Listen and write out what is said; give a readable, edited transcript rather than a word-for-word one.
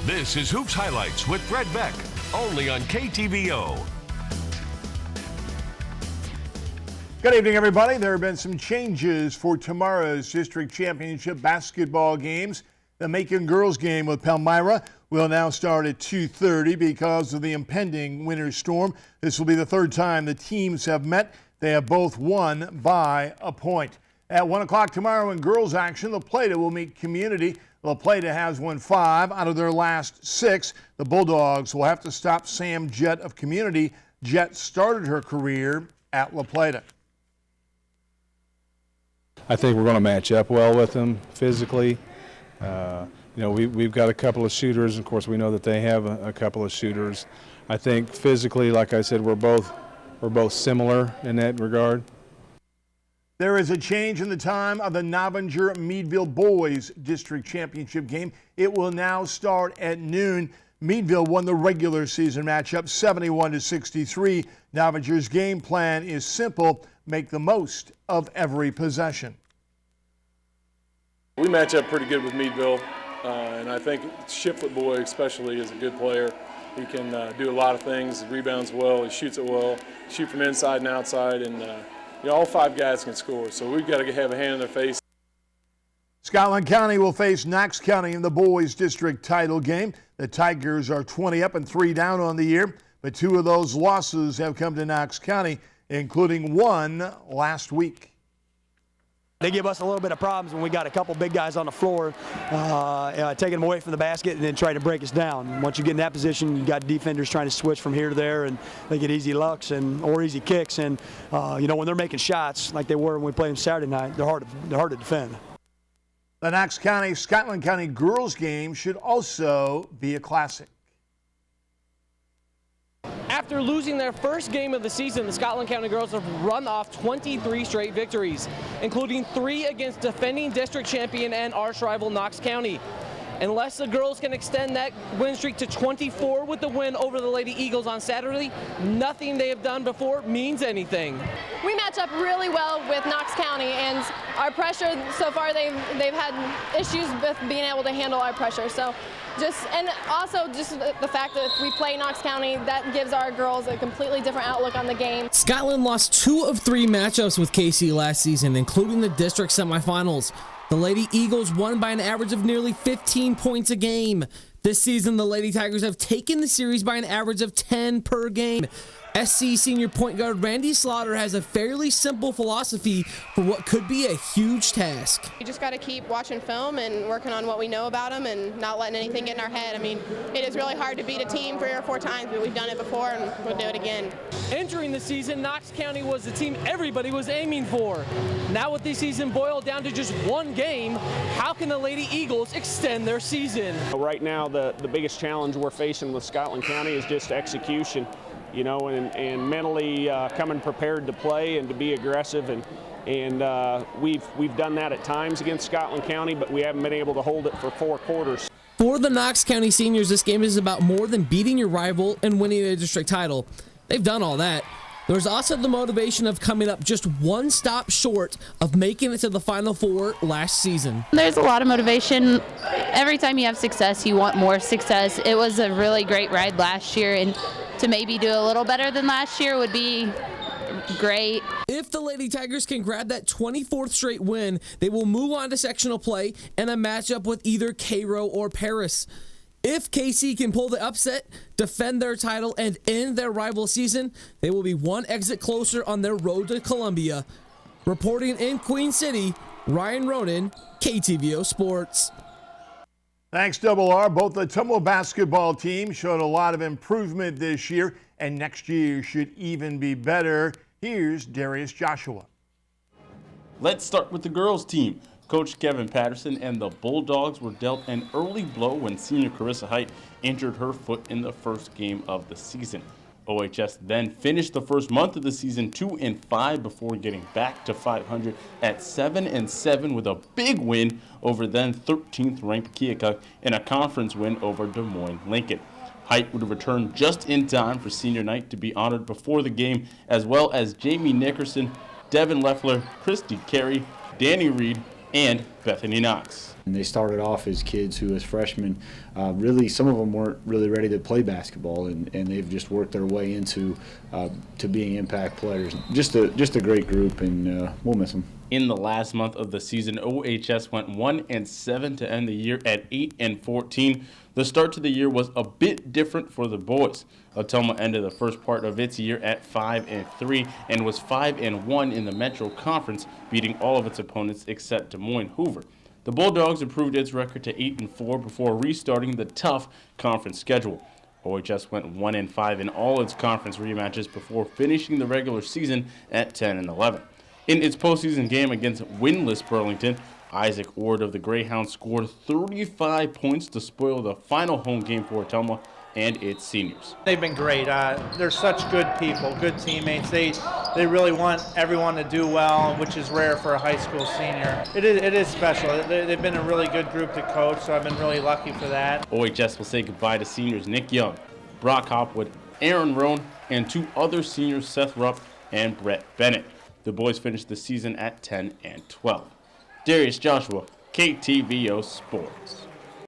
This is Hoops Highlights with Brett Beck, only on KTVO. Good evening, everybody. There have been some changes for tomorrow's district championship basketball games. The Macon girls game with Palmyra will now start at 2:30 because of the impending winter storm. This will be the third time the teams have met. They have both won by a point. At 1 o'clock tomorrow in girls action, La Plata will meet Community. La Plata has won 5 out of their last 6. The Bulldogs will have to stop Sam Jett of Community. Jett started her career at La Plata. I think we're going to match up well with them physically. We've got a couple of shooters. Of course, we know that they have a couple of shooters. I think physically, like I said, we're both similar in that regard. There is a change in the time of the Novinger-Meadville Boys District Championship game. It will now start at noon. Meadville won the regular season matchup 71-63. Novinger's game plan is simple: make the most of every possession. We match up pretty good with Meadville, and I think Shipfoot Boy especially is a good player. He can do a lot of things. He rebounds well, he shoots it well, shoot from inside and outside, and all 5 guys can score, so we've got to have a hand in their face. Scotland County will face Knox County in the boys district title game. The Tigers are 20 up and 3 down on the year, but 2 of those losses have come to Knox County, including one last week. They give us a little bit of problems when we got a couple big guys on the floor, taking them away from the basket and then trying to break us down. Once you get in that position, you got defenders trying to switch from here to there, and they get easy looks or easy kicks. And when they're making shots like they were when we played them Saturday night, they're hard to defend. The Knox County Scotland County girls game should also be a classic. After losing their first game of the season, the Scotland County girls have run off 23 straight victories, including 3 against defending district champion and arch rival Knox County. Unless the girls can extend that win streak to 24 with the win over the Lady Eagles on Saturday, nothing they have done before means anything. We match up really well with Knox County, and our pressure so far, they've had issues with being able to handle our pressure. So and also the fact that if we play Knox County, that gives our girls a completely different outlook on the game. Scotland lost 2 of 3 matchups with KC last season, including the district semifinals. The Lady Eagles won by an average of nearly 15 points a game. This season, the Lady Tigers have taken the series by an average of 10 per game. SC senior point guard Randy Slaughter has a fairly simple philosophy for what could be a huge task. You just got to keep watching film and working on what we know about them and not letting anything get in our head. I mean, it is really hard to beat a team 3 or 4 times, but we've done it before and we'll do it again. Entering the season, Knox County was the team everybody was aiming for. Now with the season boiled down to just 1 game, how can the Lady Eagles extend their season? Right now, the biggest challenge we're facing with Scotland County is just execution. And mentally coming prepared to play and to be aggressive, and we've done that at times against Scotland County, but we haven't been able to hold it for 4 quarters. For the Knox County seniors, this game is about more than beating your rival and winning a district title. They've done all that. There's also the motivation of coming up just 1 stop short of making it to the Final Four last season. There's a lot of motivation. Every time you have success, you want more success. It was a really great ride last year, and to maybe do a little better than last year would be great. If the Lady Tigers can grab that 24th straight win, they will move on to sectional play and a matchup with either Cairo or Paris. If KC can pull the upset, defend their title, and end their rival season, they will be 1 exit closer on their road to Columbia. Reporting in Queen City, Ryan Ronan, KTVO Sports. Thanks, Double R. Both the Tumble basketball team showed a lot of improvement this year, and next year should even be better. Here's Darius Joshua. Let's start with the girls team. Coach Kevin Patterson and the Bulldogs were dealt an early blow when senior Carissa Height injured her foot in the first game of the season. OHS then finished the first month of the season 2-5 before getting back to 500 at 7-7 with a big win over then 13th ranked Keokuk in a conference win over Des Moines Lincoln. Height would return just in time for senior night to be honored before the game, as well as Jamie Nickerson, Devin Leffler, Christy Carey, Danny Reed, and Bethany Knox. And they started off as kids who, as freshmen, really some of them weren't really ready to play basketball, and they've just worked their way into to being impact players. Just a great group, and we'll miss them. In the last month of the season, OHS went 1-7 to end the year at 8-14. The start to the year was a bit different for the boys. Ottumwa ended the first part of its year at 5-3 and was 5-1 in the Metro Conference, beating all of its opponents except Des Moines Hoover. The Bulldogs improved its record to 8-4 before restarting the tough conference schedule. OHS went 1-5 in all its conference rematches before finishing the regular season at 10-11. In its postseason game against winless Burlington, Isaac Ord of the Greyhounds scored 35 points to spoil the final home game for Ottumwa and its seniors. They've been great. They're such good people, good teammates. They really want everyone to do well, which is rare for a high school senior. It is special. They've been a really good group to coach, so I've been really lucky for that. OHS will say goodbye to seniors Nick Young, Brock Hopwood, Aaron Roan, and 2 other seniors, Seth Rupp and Brett Bennett. The boys finished the season at 10-12. Darius Joshua, KTVO Sports.